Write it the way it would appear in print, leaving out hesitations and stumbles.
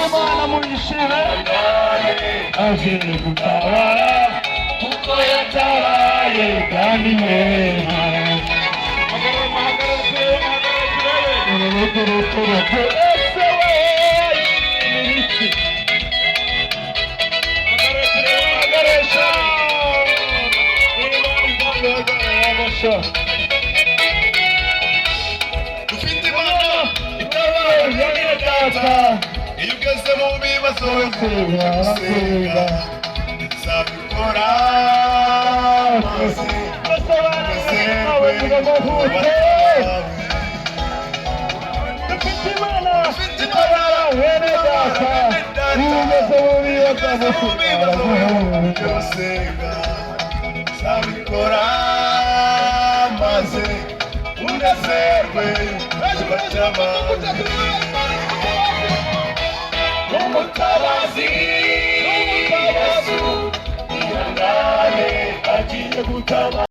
Imana muyishime aje gutabara kuko yatabaye kandi neza. Dufite Imana itabara data, iyo ugeze mu bibazo senga izabikora maze Dufite Imana itabara bene data, iyo ugeze mu bibazo senga izabikora maze unezerwe umutabazi Yesu ihangane agiye gutabara.